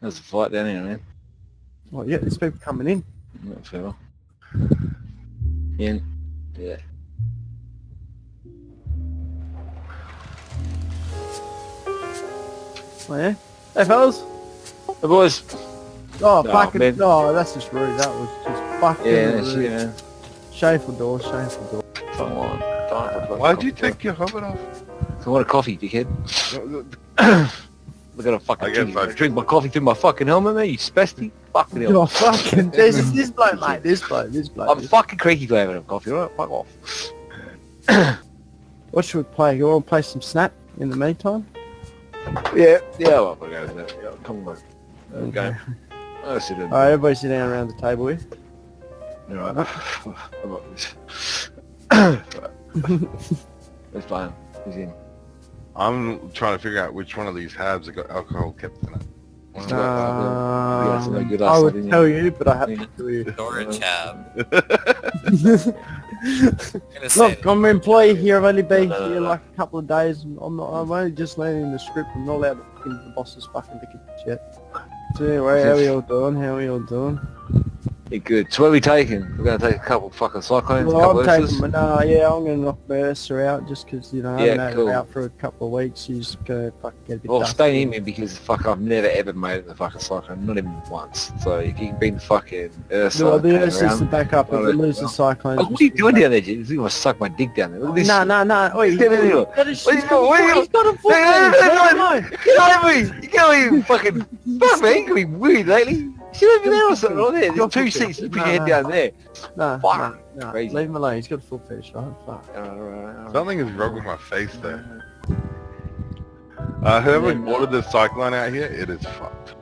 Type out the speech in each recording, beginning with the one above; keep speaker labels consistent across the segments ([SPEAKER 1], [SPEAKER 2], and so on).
[SPEAKER 1] There's a fight down here, man.
[SPEAKER 2] Oh, yeah, there's people coming in.
[SPEAKER 1] Not fair. In. Yeah.
[SPEAKER 2] Oh, yeah? Hey, fellas.
[SPEAKER 1] Hey, boys.
[SPEAKER 2] Oh,
[SPEAKER 1] No,
[SPEAKER 2] fucking...
[SPEAKER 1] man.
[SPEAKER 2] No, that's just rude. That was just fucking
[SPEAKER 1] Yeah,
[SPEAKER 2] rude.
[SPEAKER 1] that's it, man.
[SPEAKER 2] Shameful door, shameful door.
[SPEAKER 1] Come on.
[SPEAKER 3] Why'd you take your helmet off?
[SPEAKER 1] I want a coffee, dickhead. Look at a fucking
[SPEAKER 3] I guess I-
[SPEAKER 1] drink my coffee through my fucking helmet, man. You spastic. Fucking hell.
[SPEAKER 2] Oh, fucking... this bloke, mate. This bloke.
[SPEAKER 1] I'm fucking creaky glad I have coffee, alright? Fuck off.
[SPEAKER 2] What should we play? You want to play some Snap in the meantime?
[SPEAKER 1] Yeah, well, we'll go with that. Yeah, come on. Okay. I'll sit down.
[SPEAKER 2] Alright, everybody sit down around the table here.
[SPEAKER 1] Alright. How about this? Let's play him. Who's in?
[SPEAKER 3] I'm trying to figure out which one of these habs have got alcohol kept in it.
[SPEAKER 1] Yeah, so no good
[SPEAKER 2] I
[SPEAKER 1] last
[SPEAKER 2] would
[SPEAKER 1] night,
[SPEAKER 2] tell you, but I have to tell you.
[SPEAKER 4] Storage tab.
[SPEAKER 2] Look, I'm an employee here. I've only been
[SPEAKER 1] No.
[SPEAKER 2] here like a couple of days, and I'm only just learning the script. I'm not allowed to look into the boss's fucking ticket yet. So anyway, how are we all doing?
[SPEAKER 1] Yeah, good. So where are we taking? We're going to take a couple fucking cyclones, a
[SPEAKER 2] Well,
[SPEAKER 1] couple
[SPEAKER 2] I'm
[SPEAKER 1] Ursus.
[SPEAKER 2] taking I'm gonna knock Mercer out just because, you know, I
[SPEAKER 1] Yeah,
[SPEAKER 2] haven't had
[SPEAKER 1] cool.
[SPEAKER 2] her out for a couple of weeks. She's gonna fucking get a bit
[SPEAKER 1] Well,
[SPEAKER 2] dusty.
[SPEAKER 1] stay in me because fuck, I've never ever made it in the fucking cyclone, not even once. So if you can bring the fucking Ursa,
[SPEAKER 2] No, the
[SPEAKER 1] hang
[SPEAKER 2] Ursa's
[SPEAKER 1] around.
[SPEAKER 2] the backup. If
[SPEAKER 1] Well,
[SPEAKER 2] we lose the
[SPEAKER 1] well.
[SPEAKER 2] Cyclone.
[SPEAKER 1] Oh, what are you doing down there, Jim? You want to suck my dick down there? Look at this.
[SPEAKER 2] No. Wait,
[SPEAKER 1] Get in here.
[SPEAKER 2] that is-
[SPEAKER 1] What are you doing? What are you
[SPEAKER 2] he's got a foot
[SPEAKER 1] Hey,
[SPEAKER 2] fetish,
[SPEAKER 1] hey,
[SPEAKER 2] I
[SPEAKER 1] hey,
[SPEAKER 2] know.
[SPEAKER 1] Get over me! You can't even fucking... Fuck me, you can be weird lately. Sit over there or something like that. There's two seats, you put your head down there.
[SPEAKER 2] No,
[SPEAKER 1] Fuck.
[SPEAKER 2] no,
[SPEAKER 1] Crazy.
[SPEAKER 2] leave him alone. He's got a foot fetish, right? Fuck.
[SPEAKER 1] Alright.
[SPEAKER 3] Something is wrong with my face there. Whoever ordered the cyclone out here, it is fucked.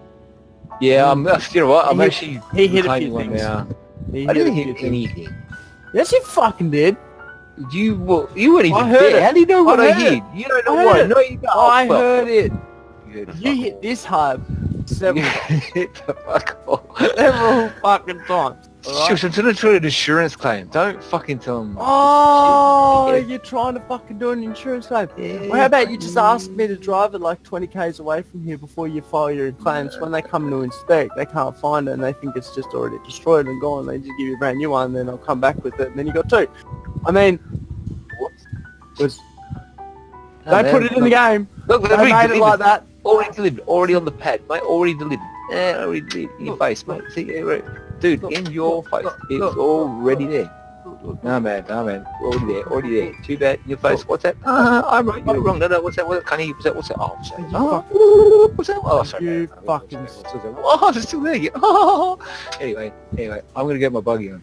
[SPEAKER 1] Yeah, you know what? I'm
[SPEAKER 2] He-
[SPEAKER 1] actually...
[SPEAKER 2] he hit a
[SPEAKER 1] claiming
[SPEAKER 2] few
[SPEAKER 1] one
[SPEAKER 2] things.
[SPEAKER 1] now.
[SPEAKER 2] He
[SPEAKER 1] I
[SPEAKER 2] hit a
[SPEAKER 1] didn't
[SPEAKER 2] few
[SPEAKER 1] hit
[SPEAKER 2] things.
[SPEAKER 1] anything.
[SPEAKER 2] Yes, you fucking did.
[SPEAKER 1] You weren't even
[SPEAKER 2] I heard
[SPEAKER 1] there.
[SPEAKER 2] it.
[SPEAKER 1] How do you know what
[SPEAKER 2] I
[SPEAKER 1] I
[SPEAKER 2] heard
[SPEAKER 1] hit?
[SPEAKER 2] it.
[SPEAKER 1] You don't
[SPEAKER 2] I
[SPEAKER 1] know
[SPEAKER 2] heard
[SPEAKER 1] what?
[SPEAKER 2] it.
[SPEAKER 1] No, you don't.
[SPEAKER 2] I
[SPEAKER 1] Fuck.
[SPEAKER 2] heard it.
[SPEAKER 1] You
[SPEAKER 2] You hit this hard several
[SPEAKER 1] hit the fuck off.
[SPEAKER 2] several fucking times. Alright?
[SPEAKER 1] Shush, I'm trying to do an insurance claim. Don't fucking tell them.
[SPEAKER 2] Oh,
[SPEAKER 1] Yeah.
[SPEAKER 2] you're trying to fucking do an insurance claim.
[SPEAKER 1] Yeah.
[SPEAKER 2] Well, how about you just ask me to drive it like 20 k's away from here before you file your claims? When they come to inspect, they can't find it and they think it's just already destroyed and gone. They just give you a brand new one, and then I'll come back with it, and then you got two. I mean, was
[SPEAKER 1] No,
[SPEAKER 2] they put it in the game.
[SPEAKER 1] Look,
[SPEAKER 2] They made it like that.
[SPEAKER 1] Already delivered. Already on the pad, mate. Already delivered. Already delivered. In your face, mate. See, yeah, right. Dude,
[SPEAKER 2] Look,
[SPEAKER 1] in your face.
[SPEAKER 2] look,
[SPEAKER 1] It's
[SPEAKER 2] look.
[SPEAKER 1] already there. No, man. Already there. Too bad. In your face. What's that? I'm right. You're wrong. No. What's that? Can't hear you. What's that? Oh, what's that?
[SPEAKER 2] You
[SPEAKER 1] What's that? Oh, sorry.
[SPEAKER 2] You
[SPEAKER 1] man.
[SPEAKER 2] fucking...
[SPEAKER 1] What's that? Oh, it's still there. Oh. Anyway, I'm gonna get my buggy on.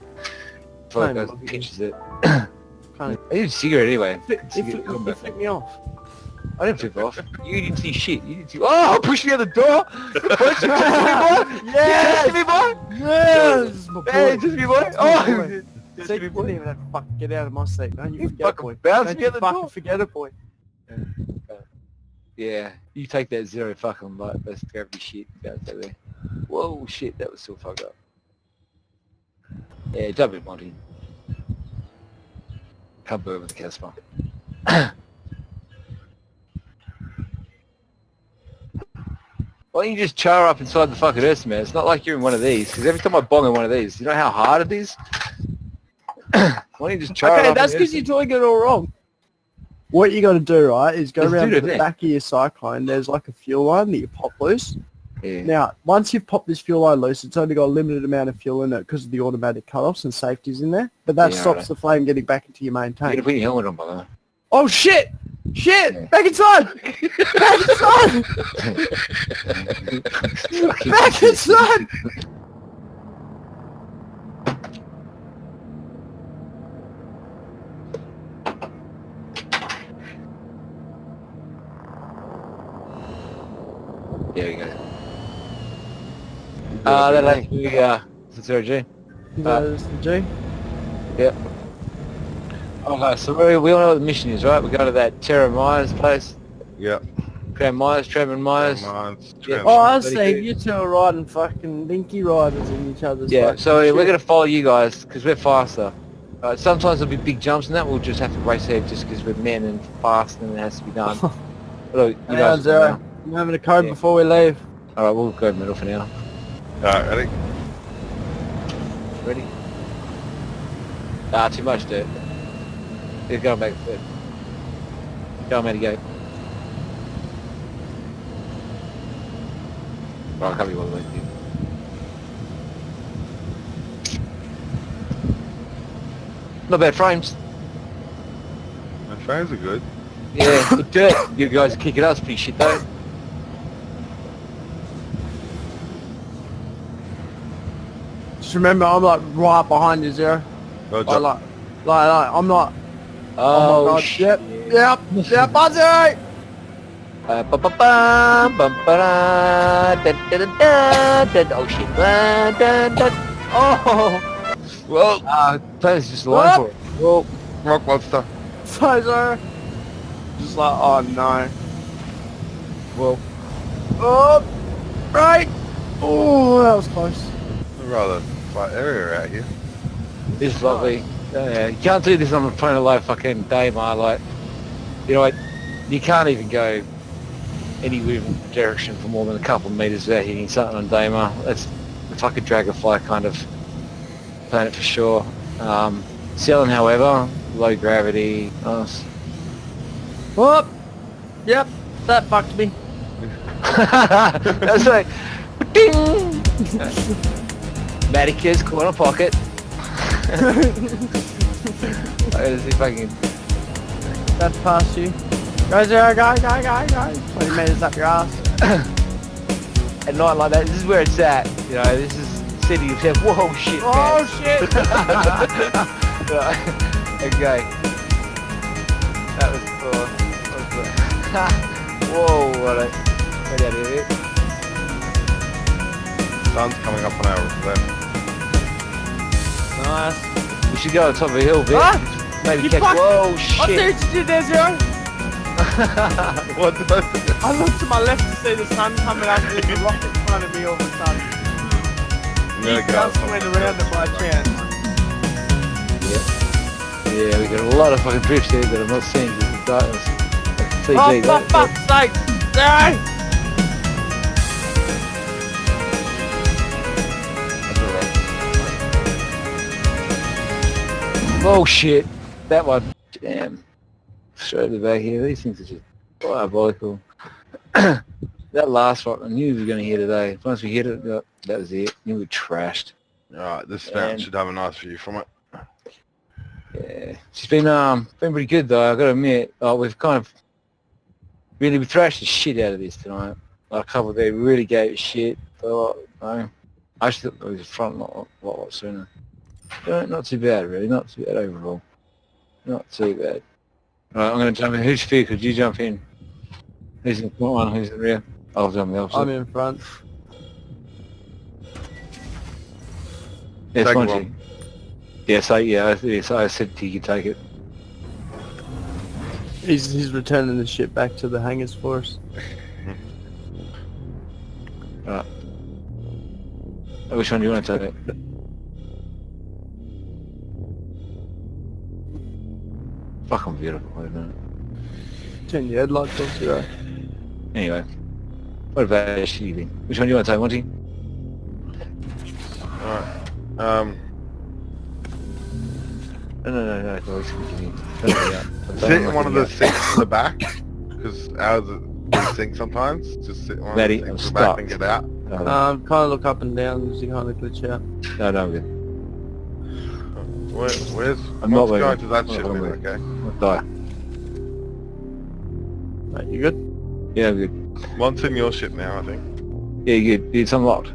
[SPEAKER 1] Before it
[SPEAKER 2] Fine,
[SPEAKER 1] goes, pinches it.
[SPEAKER 2] Can't-
[SPEAKER 1] I need a cigarette anyway.
[SPEAKER 2] You
[SPEAKER 1] Cigarette, come back.
[SPEAKER 2] flipped me off.
[SPEAKER 1] I didn't flip off. You didn't see shit. You didn't see. Oh, push me out the door. Push me, boy.
[SPEAKER 2] Yes!
[SPEAKER 1] Just me, boy.
[SPEAKER 2] Yes! My
[SPEAKER 1] Hey,
[SPEAKER 2] boy.
[SPEAKER 1] just me, boy.
[SPEAKER 2] That's my
[SPEAKER 1] Oh,
[SPEAKER 2] boy.
[SPEAKER 1] just
[SPEAKER 2] See,
[SPEAKER 1] me,
[SPEAKER 2] you
[SPEAKER 1] boy.
[SPEAKER 2] didn't even have to fucking get out of my seat. Don't you
[SPEAKER 1] You
[SPEAKER 2] forget it,
[SPEAKER 1] fucking
[SPEAKER 2] boy.
[SPEAKER 1] bounced
[SPEAKER 2] Don't
[SPEAKER 1] me
[SPEAKER 2] you
[SPEAKER 1] out the
[SPEAKER 2] fucking
[SPEAKER 1] door.
[SPEAKER 2] forget it, boy.
[SPEAKER 1] Yeah, you take that zero fucking light best gravity shit. Bounce that there. Whoa, shit, that was still fucked up. Yeah, jump it, Monty. Come burn with the Casper. Why don't you just char up inside the fucking Earth, man? It's not like you're in one of these, because every time I bong in one of these, you know how hard it is? Why don't you just char it
[SPEAKER 2] Okay,
[SPEAKER 1] up
[SPEAKER 2] that's
[SPEAKER 1] in
[SPEAKER 2] because
[SPEAKER 1] the
[SPEAKER 2] you're doing it all wrong. What you got to do, right, is go
[SPEAKER 1] Let's
[SPEAKER 2] around
[SPEAKER 1] do
[SPEAKER 2] to
[SPEAKER 1] it
[SPEAKER 2] the
[SPEAKER 1] then.
[SPEAKER 2] back of your Cyclone. There's like a fuel line that you pop loose.
[SPEAKER 1] Yeah.
[SPEAKER 2] Now, once you've popped this fuel line loose, it's only got a limited amount of fuel in it because of the automatic cut-offs and safety's in there. But that
[SPEAKER 1] Yeah,
[SPEAKER 2] stops
[SPEAKER 1] right.
[SPEAKER 2] the flame getting back into your main
[SPEAKER 1] You gotta
[SPEAKER 2] tank.
[SPEAKER 1] put your helmet on, by the way.
[SPEAKER 2] Oh, shit! Shit!
[SPEAKER 1] Yeah.
[SPEAKER 2] Back inside! Back inside! Back inside!
[SPEAKER 1] There we go. That'll have to be, is it 0G?
[SPEAKER 2] That's the G.
[SPEAKER 1] Yep. Okay, so we all know what the mission is, right? We go to that Tram Myers place.
[SPEAKER 3] Yep.
[SPEAKER 1] Tram and Myers.
[SPEAKER 3] Mine's
[SPEAKER 1] Yeah.
[SPEAKER 3] Tram.
[SPEAKER 2] Oh, I
[SPEAKER 1] Bloody
[SPEAKER 2] see.
[SPEAKER 1] good.
[SPEAKER 2] You two are riding fucking dinky riders in each other's
[SPEAKER 1] Yeah,
[SPEAKER 2] fucking
[SPEAKER 1] so
[SPEAKER 2] shit.
[SPEAKER 1] we're going to follow you guys, because we're faster. Sometimes there'll be big jumps and that, we'll just have to race ahead just because we're men and fast and it has to be done. But look, you
[SPEAKER 2] Hang
[SPEAKER 1] guys
[SPEAKER 2] on, Zero. I'm having a code
[SPEAKER 1] Yeah.
[SPEAKER 2] before we leave.
[SPEAKER 1] Alright, we'll go middle for now.
[SPEAKER 3] Alright, ready?
[SPEAKER 1] Ready? Ah, too much dirt. He's going back third. Go on, Matty, go. Right, I'll cover you all the way through. Not bad frames.
[SPEAKER 3] My frames are good.
[SPEAKER 1] Yeah, good dirt. You guys kick it up, it's pretty shit though.
[SPEAKER 2] Just remember, I'm like right behind you, Zero.
[SPEAKER 3] Roger.
[SPEAKER 2] I'm not.
[SPEAKER 1] Oh,
[SPEAKER 2] my God.
[SPEAKER 1] shit.
[SPEAKER 2] Yep. Buzzy!
[SPEAKER 1] Ba-ba-bum, bum-ba-da, da-da-da-da, oh shit. Da-da-da.
[SPEAKER 2] Oh!
[SPEAKER 3] Whoa!
[SPEAKER 1] Players just line for it. Whoa.
[SPEAKER 3] Rock monster.
[SPEAKER 2] So, Zero. Just like, oh no.
[SPEAKER 1] Whoa.
[SPEAKER 2] Oh! Right! Oh, that was close.
[SPEAKER 3] A rather flat area out here.
[SPEAKER 1] This is lovely. Yeah, you can't do this on a planet live fucking day, man. Like, you know what? You can't even go any direction for more than a couple of meters without hitting something on Daymar. It's like a dragonfly kind of planet for sure. Selling, however, low gravity. Nice.
[SPEAKER 2] Whoop! Yep, that fucked me.
[SPEAKER 1] That's like, ding! Maticures, corner pocket. Let's see if I can...
[SPEAKER 2] That's past you. Go, Zero, go. 20 meters up your ass.
[SPEAKER 1] At night like that, this is where it's at. You know, this is city yourself. Whoa, shit, man.
[SPEAKER 2] Oh, shit!
[SPEAKER 1] Right. Okay. That was cool. Whoa, what a... Get out of here.
[SPEAKER 3] Sun's coming up on our left.
[SPEAKER 2] Nice.
[SPEAKER 1] We should go on top of a hill a bit.
[SPEAKER 2] Ah!
[SPEAKER 1] Maybe
[SPEAKER 2] You
[SPEAKER 1] catch...
[SPEAKER 2] fuck-
[SPEAKER 1] Whoa,
[SPEAKER 2] I see
[SPEAKER 1] shit.
[SPEAKER 2] what you did there, Zero.
[SPEAKER 3] What did I do?
[SPEAKER 2] I looked to my left to see the sun coming up and there's a rock in front of me all of a sudden.
[SPEAKER 3] I'm
[SPEAKER 2] You
[SPEAKER 3] gonna go.
[SPEAKER 2] just went around it by chance.
[SPEAKER 1] Yeah, we got a lot of fucking drifts here that I'm not seeing because of darkness. CG,
[SPEAKER 2] Oh, for fuck's sake! Zero!
[SPEAKER 3] That's alright.
[SPEAKER 1] Oh shit, that one. Damn. Straight to the back here. These things are just diabolical. That last one, I knew we were going to hit today. Once we hit it, that was it. Knew we trashed.
[SPEAKER 3] Alright, this mount
[SPEAKER 1] And-
[SPEAKER 3] should have a nice view from it.
[SPEAKER 1] Yeah, she's been pretty good though. I got to admit. We've kind of we thrashed the shit out of this tonight. Like a couple of days, we really gave it shit. But I actually thought it was front a lot sooner. Not too bad, really. Not too bad overall. Not too bad. Right, I'm going to jump in. Who's fear? Could you jump in? Who's in the front one? Who's in the rear? I'll jump in the opposite.
[SPEAKER 2] I'm in front.
[SPEAKER 1] Yes,
[SPEAKER 3] Take
[SPEAKER 1] why don't
[SPEAKER 3] one.
[SPEAKER 1] you? Yes, I said you could take it.
[SPEAKER 2] He's returning the shit back to the hangars for us.
[SPEAKER 1] Right. Which one do you want to take it? Fucking beautiful, isn't it?
[SPEAKER 2] Turn your headlights off, Zero.
[SPEAKER 1] Anyway. What about that shitty thing? Which one do you want to take, Monty?
[SPEAKER 3] Alright.
[SPEAKER 1] No, boys, continue. Don't worry out.
[SPEAKER 3] Sit in one of the seats in the back, because ours we sink sometimes. Just sit in one of the
[SPEAKER 1] Matty,
[SPEAKER 3] seats
[SPEAKER 1] I'm
[SPEAKER 3] in the back
[SPEAKER 1] stuck.
[SPEAKER 3] and get out.
[SPEAKER 1] No,
[SPEAKER 2] Kind of look up and down as you kind of glitch out.
[SPEAKER 1] I'm good.
[SPEAKER 3] Where's
[SPEAKER 1] I'm not
[SPEAKER 3] going
[SPEAKER 1] moving.
[SPEAKER 3] to that
[SPEAKER 1] I'm
[SPEAKER 3] shit
[SPEAKER 1] not
[SPEAKER 3] a minute,
[SPEAKER 1] moving.
[SPEAKER 3] okay?
[SPEAKER 1] I'll die.
[SPEAKER 2] Mate, you good?
[SPEAKER 1] Yeah, I'm good.
[SPEAKER 3] One's in your ship now, I think.
[SPEAKER 1] Yeah, you're good. It's unlocked.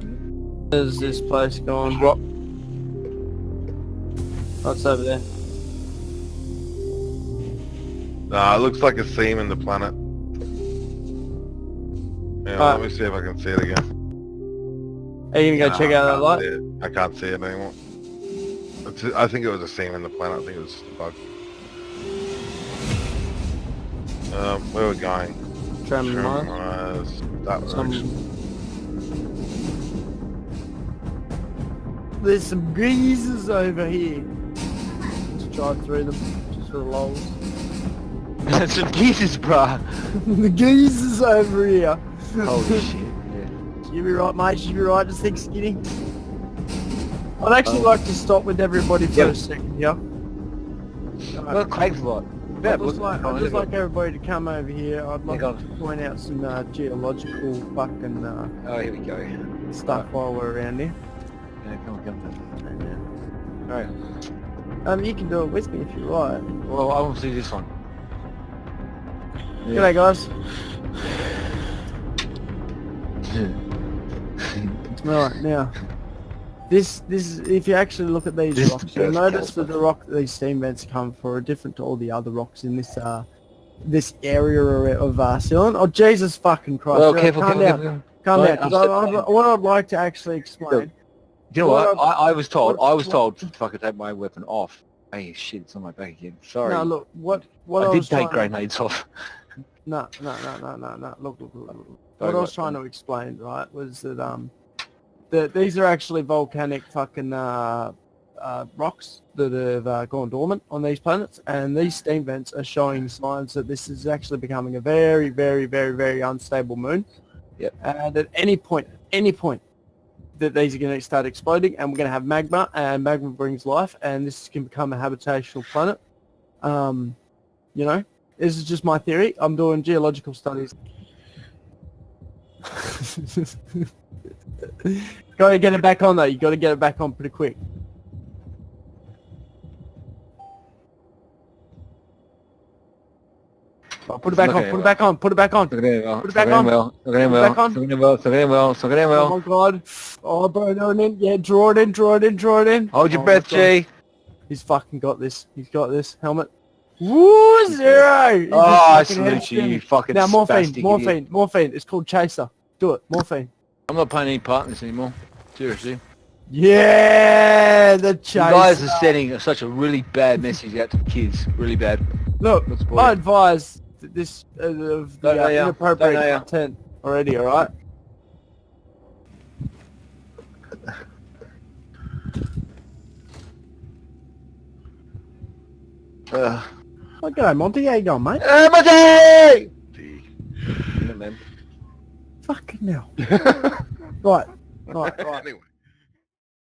[SPEAKER 2] There's this place going.
[SPEAKER 1] What?
[SPEAKER 2] What's over there?
[SPEAKER 3] Nah, it looks like a seam in the planet. Yeah,
[SPEAKER 2] Alright.
[SPEAKER 3] let me see if I can see it again.
[SPEAKER 2] Are you gonna go check out that light?
[SPEAKER 3] I can't see it anymore. I think it was a seam in the planet. I think it was just a bug. Where are we going?
[SPEAKER 2] Tram and Mars?
[SPEAKER 3] That direction.
[SPEAKER 2] There's some geezers over here. Let's drive through them, just for the lols.
[SPEAKER 1] Some geezers, bruh.
[SPEAKER 2] The geezers over here.
[SPEAKER 1] Holy shit, yeah.
[SPEAKER 2] You be right, mate. You be right. Just think skinny. I'd actually like to stop with everybody for a second, yeah?
[SPEAKER 1] Well, Craig's lot.
[SPEAKER 2] I'd just like everybody to come over here. I'd like to point out some geological fucking
[SPEAKER 1] Oh, here we go.
[SPEAKER 2] stuff while we're around here.
[SPEAKER 1] Yeah, come on.
[SPEAKER 2] And,
[SPEAKER 1] Alright.
[SPEAKER 2] you can do it with me if you like.
[SPEAKER 1] Well, I want to see this one.
[SPEAKER 2] G'day, guys. Right, now, this is, if you actually look at these
[SPEAKER 1] This
[SPEAKER 2] rocks,
[SPEAKER 1] is
[SPEAKER 2] you'll
[SPEAKER 1] the
[SPEAKER 2] notice that the rock that these steam vents come for are different to all the other rocks in this this area of Ceylon. Oh, Jesus fucking Christ.
[SPEAKER 1] Well,
[SPEAKER 2] Right,
[SPEAKER 1] careful,
[SPEAKER 2] calm
[SPEAKER 1] careful,
[SPEAKER 2] down.
[SPEAKER 1] careful.
[SPEAKER 2] Calm
[SPEAKER 1] Right,
[SPEAKER 2] down, because what I'd like to actually explain...
[SPEAKER 1] You know what? I was told
[SPEAKER 2] what-
[SPEAKER 1] to fucking take my weapon off. Hey, shit, it's on my back again. Sorry.
[SPEAKER 2] No, look, what
[SPEAKER 1] I did
[SPEAKER 2] was
[SPEAKER 1] take
[SPEAKER 2] trying-
[SPEAKER 1] grenades off.
[SPEAKER 2] No. Look.
[SPEAKER 1] Sorry,
[SPEAKER 2] What I was trying to explain, right, was that these are actually volcanic fucking rocks that have gone dormant on these planets, and these steam vents are showing signs that this is actually becoming a very, very, very, very unstable moon.
[SPEAKER 1] Yep.
[SPEAKER 2] And at any point, that these are going to start exploding, and we're going to have magma, and magma brings life, and this can become a habitational planet. You know, this is just my theory. I'm doing geological studies. Got to get it back on though. You got to get it back on pretty quick. Oh, put it back on. Put it back on. Put it back on.
[SPEAKER 1] Look at him well.
[SPEAKER 2] Put it back on.
[SPEAKER 1] Look at him well. Look at him well. Look at him well. Look at him well.
[SPEAKER 2] Oh my god. Oh, bro, no, yeah, draw it in.
[SPEAKER 1] Hold your
[SPEAKER 2] Oh
[SPEAKER 1] breath,
[SPEAKER 2] my God.
[SPEAKER 1] G.
[SPEAKER 2] He's fucking got this. He's got this. Helmet. Woo, zero! He's
[SPEAKER 1] Oh, I
[SPEAKER 2] just fucking head
[SPEAKER 1] salute you, you
[SPEAKER 2] spinning.
[SPEAKER 1] fucking
[SPEAKER 2] Now,
[SPEAKER 1] spastic idiot.
[SPEAKER 2] morphine. It's called Chaser. Do it, morphine.
[SPEAKER 1] I'm not playing any part in this anymore. Seriously.
[SPEAKER 2] Yeah, the
[SPEAKER 1] You
[SPEAKER 2] Chaser.
[SPEAKER 1] guys are sending such a really bad message out to the kids. Really bad.
[SPEAKER 2] Look,
[SPEAKER 1] What's the
[SPEAKER 2] I
[SPEAKER 1] point?
[SPEAKER 2] advise this of
[SPEAKER 1] Don't know
[SPEAKER 2] the
[SPEAKER 1] ya.
[SPEAKER 2] inappropriate
[SPEAKER 1] Don't know ya.
[SPEAKER 2] content already, alright? Oh, g'day, Monty. How you going, mate?
[SPEAKER 1] Monty!
[SPEAKER 3] D.
[SPEAKER 1] Yeah, man.
[SPEAKER 2] Fucking hell. Right.
[SPEAKER 3] Anyway.